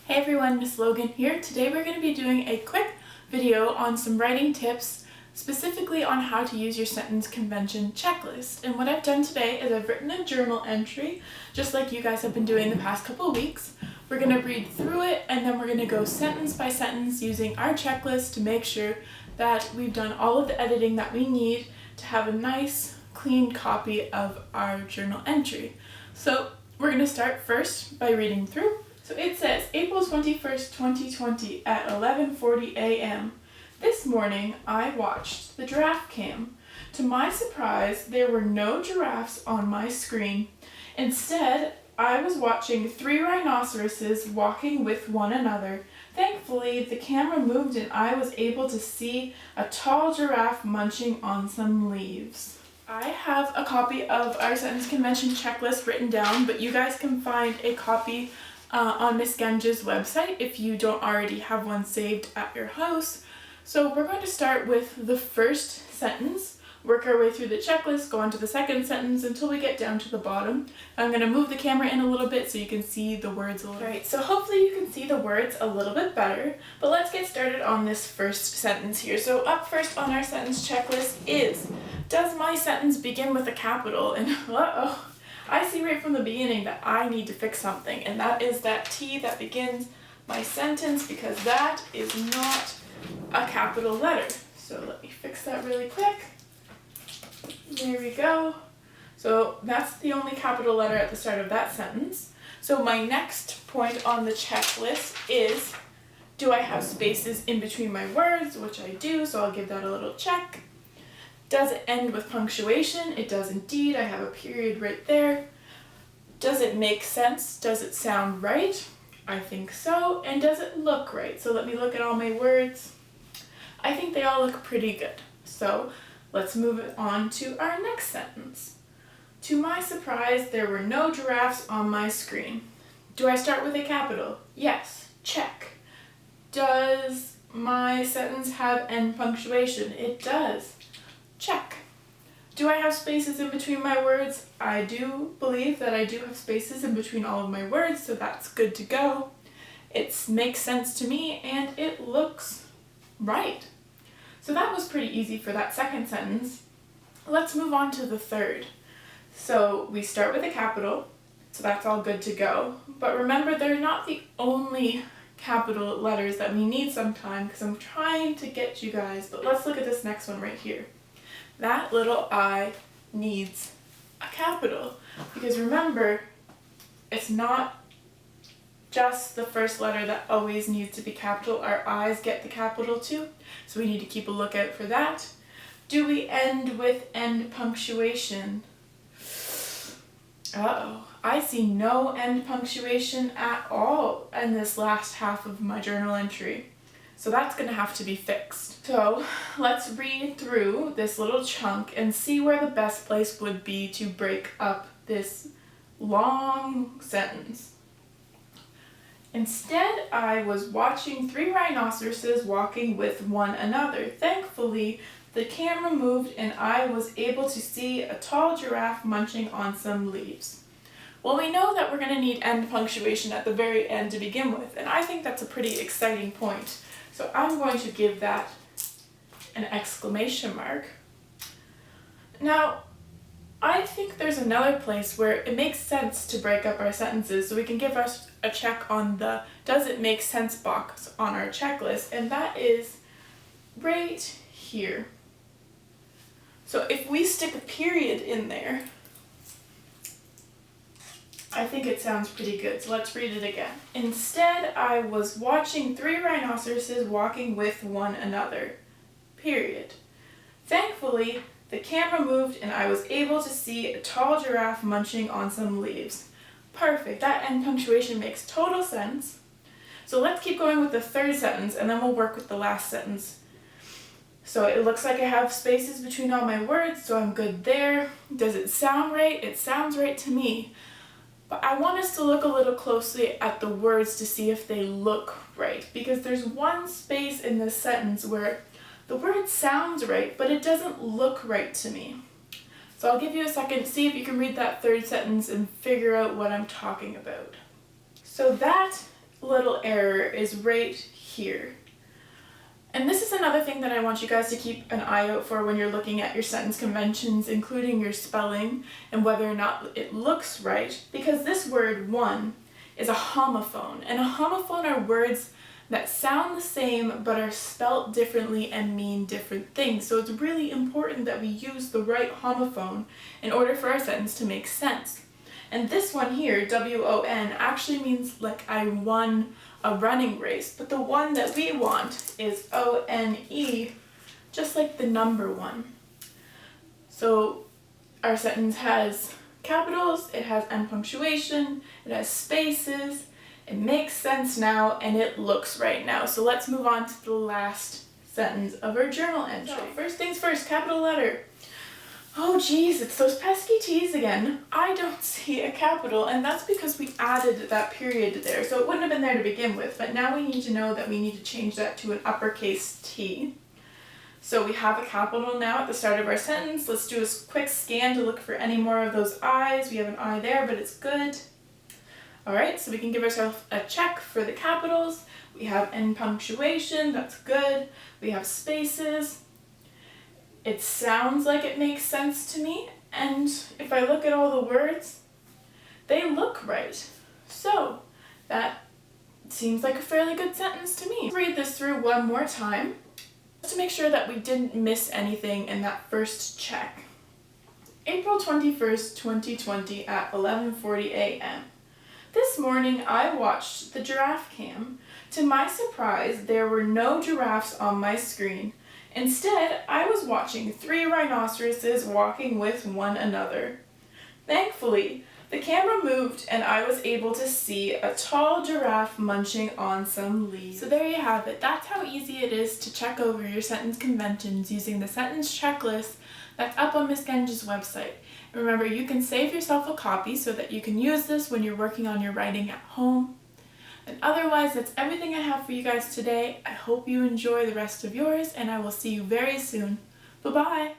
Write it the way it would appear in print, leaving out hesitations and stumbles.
Hey everyone, Miss Logan here. Today we're going to be doing a quick video on some writing tips, specifically on how to use your sentence convention checklist. And what I've done today is I've written a journal entry, just like you guys have been doing the past couple of weeks. We're going to read through it and then we're going to go sentence by sentence using our checklist to make sure that we've done all of the editing that we need to have a nice, clean copy of our journal entry. So we're going to start first by reading through. So it says, April 21st, 2020 at 11:40 a.m. This morning I watched the giraffe cam. To my surprise, there were no giraffes on my screen. Instead, I was watching 3 rhinoceroses walking with one another. Thankfully, the camera moved and I was able to see a tall giraffe munching on some leaves. I have a copy of our sentence convention checklist written down, but you guys can find a copy on Miss Genja's website if you don't already have one saved at your house. So we're going to start with the first sentence, work our way through the checklist, go on to the second sentence until we get down to the bottom. I'm going to move the camera in a little bit so you can see the words a little bit. Alright, so hopefully you can see the words a little bit better, but let's get started on this first sentence here. So up first on our sentence checklist is, does my sentence begin with a capital? And I see right from the beginning that I need to fix something, and that is that T that begins my sentence, because that is not a capital letter. So let me fix that really quick. There we go. So that's the only capital letter at the start of that sentence. So my next point on the checklist is, do I have spaces in between my words? Which I do, so I'll give that a little check. Does it end with punctuation? It does indeed. I have a period right there. Does it make sense? Does it sound right? I think so. And does it look right? So let me look at all my words. I think they all look pretty good. So let's move it on to our next sentence. To my surprise, there were no giraffes on my screen. Do I start with a capital? Yes. Check. Does my sentence have end punctuation? It does. Check. Do I have spaces in between my words? I do believe that I do have spaces in between all of my words, so that's good to go. It makes sense to me and it looks right. So that was pretty easy for that second sentence. Let's move on to the third. So we start with a capital, so that's all good to go. But remember, they're not the only capital letters that we need sometimes, because I'm trying to get you guys, but let's look at this next one right here. That little I needs a capital, because remember, it's not just the first letter that always needs to be capital. Our I's get the capital too, so we need to keep a lookout for that. Do we end with end punctuation? Uh-oh. I see no end punctuation at all in this last half of my journal entry. So that's going to have to be fixed. So let's read through this little chunk and see where the best place would be to break up this long sentence. Instead, I was watching 3 rhinoceroses walking with one another. Thankfully, the camera moved and I was able to see a tall giraffe munching on some leaves. Well, we know that we're going to need end punctuation at the very end to begin with, and I think that's a pretty exciting point. So I'm going to give that an exclamation mark. Now, I think there's another place where it makes sense to break up our sentences, so we can give us a check on the does it make sense box on our checklist, and that is right here. So if we stick a period in there, I think it sounds pretty good, so let's read it again. Instead, I was watching 3 rhinoceroses walking with one another. Period. Thankfully, the camera moved and I was able to see a tall giraffe munching on some leaves. Perfect. That end punctuation makes total sense. So let's keep going with the third sentence and then we'll work with the last sentence. So it looks like I have spaces between all my words, so I'm good there. Does it sound right? It sounds right to me. But I want us to look a little closely at the words to see if they look right, because there's one space in this sentence where the word sounds right, but it doesn't look right to me. So I'll give you a second to see if you can read that third sentence and figure out what I'm talking about. So that little error is right here. And this is another thing that I want you guys to keep an eye out for when you're looking at your sentence conventions, including your spelling and whether or not it looks right, because this word one is a homophone, and a homophone are words that sound the same but are spelt differently and mean different things. So it's really important that we use the right homophone in order for our sentence to make sense. And this one here, W-O-N, actually means like I won a running race, but the one that we want is O-N-E, just like the number one. So our sentence has capitals, it has end punctuation, it has spaces, it makes sense now, and it looks right now. So let's move on to the last sentence of our journal entry. So first things first, capital letter. Oh geez, it's those pesky T's again. I don't see a capital, and that's because we added that period there. So it wouldn't have been there to begin with, but now we need to know that we need to change that to an uppercase T. So we have a capital now at the start of our sentence. Let's do a quick scan to look for any more of those I's. We have an I there, but it's good. Alright, so we can give ourselves a check for the capitals. We have end punctuation, that's good. We have spaces. It sounds like it makes sense to me, and if I look at all the words, they look right. So that seems like a fairly good sentence to me. Read this through one more time, just to make sure that we didn't miss anything in that first check. April 21st, 2020 at 11:40 a.m. This morning I watched the giraffe cam. To my surprise, there were no giraffes on my screen. Instead, I was watching 3 rhinoceroses walking with one another. Thankfully, the camera moved and I was able to see a tall giraffe munching on some leaves. So there you have it. That's how easy it is to check over your sentence conventions using the sentence checklist that's up on Miss Genge's website. And remember, you can save yourself a copy so that you can use this when you're working on your writing at home. And otherwise, that's everything I have for you guys today. I hope you enjoy the rest of yours, and I will see you very soon. Bye-bye!